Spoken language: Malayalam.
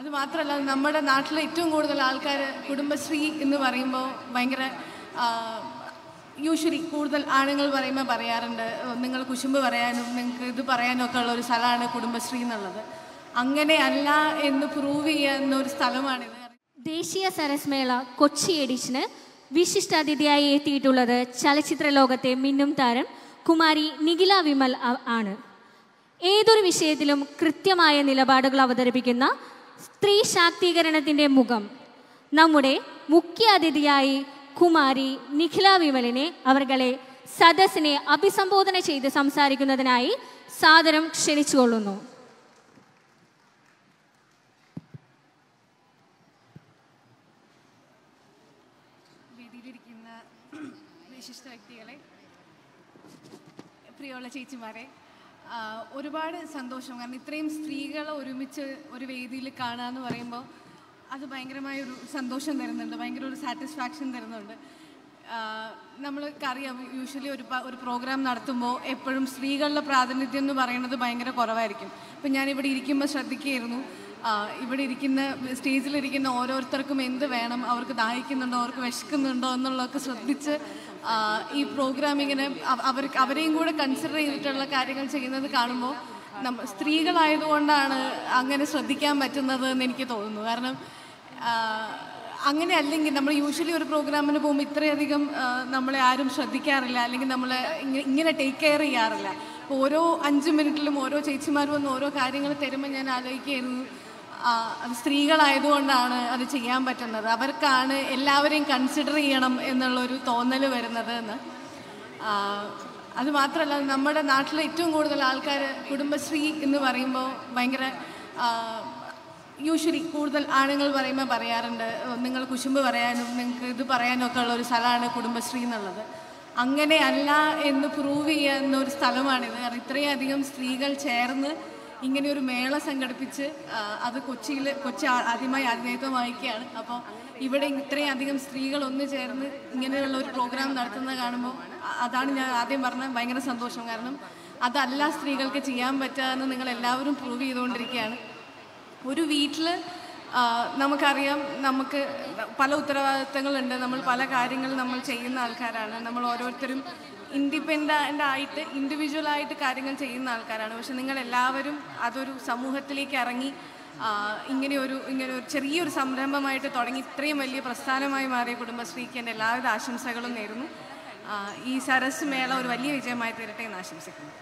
അത് മാത്രമല്ല നമ്മുടെ നാട്ടിലെ ഏറ്റവും കൂടുതൽ ആൾക്കാർ കുടുംബശ്രീ എന്ന് പറയുമ്പോൾ ഭയങ്കര യൂഷ്വലി കൂടുതൽ ആണുങ്ങൾ പറയുമ്പോൾ പറയാറുണ്ട് നിങ്ങൾ കുശുമ്പ് പറയാനും നിങ്ങൾക്ക് ഇത് പറയാനും ഒക്കെ ഉള്ള ഒരു സ്ഥലമാണ് കുടുംബശ്രീ എന്നുള്ളത്. അങ്ങനെയല്ല എന്ന് പ്രൂവ് ചെയ്യുന്ന ഒരു സ്ഥലമാണിത്. ദേശീയ സരസ് മേള കൊച്ചി എഡിഷന് വിശിഷ്ടാതിഥിയായി എത്തിയിട്ടുള്ളത് ചലച്ചിത്ര ലോകത്തെ മിന്നും താരം കുമാരി നിഖില വിമൽ ആണ്. ഏതൊരു വിഷയത്തിലും കൃത്യമായ നിലപാടുകൾ അവതരിപ്പിക്കുന്ന സ്ത്രീ ശാക്തീകരണത്തിൻ്റെ മുഖം നമ്മുടെ മുഖ്യ അതിഥിയായി കുമാരി നിഖില വിമലിനെ അവർകളെ സദസ്സിനെ അഭിസംബോധന ചെയ്ത് സംസാരിക്കുന്നതിനായി സാദരം ക്ഷണിച്ചുകൊള്ളുന്നു. വേദിയിലിരിക്കുന്ന വിശിഷ്ട വ്യക്തികളെ, പ്രിയമുള്ള ചേച്ചിമാരെ, ഒരുപാട് സന്തോഷം. കാരണം ഇത്രയും സ്ത്രീകളെ ഒരുമിച്ച് ഒരു വേദിയിൽ കാണുക എന്ന് പറയുമ്പോൾ അത് ഭയങ്കരമായൊരു സന്തോഷം തരുന്നുണ്ട്, ഭയങ്കര ഒരു സാറ്റിസ്ഫാക്ഷൻ തരുന്നുണ്ട്. നമ്മൾക്കറിയാം യൂഷ്വലി ഒരു പ്രോഗ്രാം നടത്തുമ്പോൾ എപ്പോഴും സ്ത്രീകളുടെ പ്രാതിനിധ്യം എന്ന് പറയുന്നത് ഭയങ്കര കുറവായിരിക്കും. ഇപ്പം ഞാനിവിടെ ഇരിക്കുമ്പോൾ ശ്രദ്ധിക്കുകയായിരുന്നു, ഇവിടെ ഇരിക്കുന്ന സ്റ്റേജിലിരിക്കുന്ന ഓരോരുത്തർക്കും എന്ത് വേണം, അവർക്ക് ദാഹിക്കുന്നുണ്ടോ, അവർക്ക് വിശക്കുന്നുണ്ടോ എന്നുള്ളതൊക്കെ ശ്രദ്ധിച്ച് ഈ പ്രോഗ്രാം ഇങ്ങനെ അവരെയും കൂടെ കൺസിഡർ ചെയ്തിട്ടുള്ള കാര്യങ്ങൾ ചെയ്യുന്നത് കാണുമ്പോൾ സ്ത്രീകളായതുകൊണ്ടാണ് അങ്ങനെ ശ്രദ്ധിക്കാൻ പറ്റുന്നത് എന്ന് എനിക്ക് തോന്നുന്നു. കാരണം അങ്ങനെ അല്ലെങ്കിൽ നമ്മൾ യൂഷ്വലി ഒരു പ്രോഗ്രാമിന് പോകുമ്പോൾ ഇത്രയധികം നമ്മളെ ആരും ശ്രദ്ധിക്കാറില്ല, അല്ലെങ്കിൽ നമ്മളെ ഇങ്ങനെ ടേക്ക് കെയർ ചെയ്യാറില്ല. അപ്പോൾ ഓരോ 5 മിനിറ്റിലും ഓരോ ചേച്ചിമാർ വന്ന് ഓരോ കാര്യങ്ങൾ തരുമ്പോൾ ഞാൻ ആലോചിക്കുകയായിരുന്നു, അത് സ്ത്രീകളായതുകൊണ്ടാണ് അത് ചെയ്യാൻ പറ്റുന്നത്, അവർക്കാണ് എല്ലാവരെയും കൺസിഡർ ചെയ്യണം എന്നുള്ളൊരു തോന്നൽ വരുന്നത് എന്ന്. അത് മാത്രമല്ല നമ്മുടെ നാട്ടിലെ ഏറ്റവും കൂടുതൽ ആൾക്കാർ കുടുംബശ്രീ എന്ന് പറയുമ്പോൾ ഭയങ്കര യൂഷ്വലി കൂടുതൽ ആണുങ്ങൾ പറയുമ്പോൾ പറയാറുണ്ട് നിങ്ങൾ കുശുമ്പ് പറയാനും നിങ്ങൾക്ക് ഇത് പറയാനും ഒക്കെ ഉള്ള ഒരു സ്ഥലമാണ് കുടുംബശ്രീ എന്നുള്ളത്. അങ്ങനെയല്ല എന്ന് പ്രൂവ് ചെയ്യുന്ന ഒരു സ്ഥലമാണിത്. കാരണം ഇത്രയധികം സ്ത്രീകൾ ചേർന്ന് ഇങ്ങനെയൊരു മേള സംഘടിപ്പിച്ച് അത് കൊച്ചി ആദ്യമായി ആതിഥേയത്വം വഹിക്കുകയാണ്. അപ്പോൾ ഇവിടെ ഇത്രയും അധികം സ്ത്രീകൾ ഒന്ന് ചേർന്ന് ഇങ്ങനെയുള്ള ഒരു പ്രോഗ്രാം നടത്തുന്നത് കാണുമ്പോൾ അതാണ് ഞാൻ ആദ്യം പറഞ്ഞത്, ഭയങ്കര സന്തോഷം. കാരണം അതല്ല സ്ത്രീകൾക്ക് ചെയ്യാൻ പറ്റുകയെന്ന് നിങ്ങളെല്ലാവരും പ്രൂവ് ചെയ്തുകൊണ്ടിരിക്കുകയാണ്. ഒരു വീട്ടിൽ നമുക്കറിയാം, നമുക്ക് പല ഉത്തരവാദിത്തങ്ങളുണ്ട്, നമ്മൾ പല കാര്യങ്ങൾ നമ്മൾ ചെയ്യുന്ന ആൾക്കാരാണ്, നമ്മൾ ഓരോരുത്തരും ഇൻഡിപെൻഡൻ്റ് ആയിട്ട് ഇൻഡിവിജ്വലായിട്ട് കാര്യങ്ങൾ ചെയ്യുന്ന ആൾക്കാരാണ്. പക്ഷെ നിങ്ങളെല്ലാവരും അതൊരു സമൂഹത്തിലേക്ക് ഇറങ്ങി ഇങ്ങനെ ഒരു ചെറിയൊരു സംരംഭമായിട്ട് തുടങ്ങി ഇത്രയും വലിയ പ്രസ്ഥാനമായി മാറിയ കുടുംബശ്രീക്ക് എൻ്റെ എല്ലാവിധ ആശംസകളും നേരുന്നു. ഈ സരസ് മേള ഒരു വലിയ വിജയമായി തീരട്ടെ എന്ന് ആശംസിക്കുന്നു.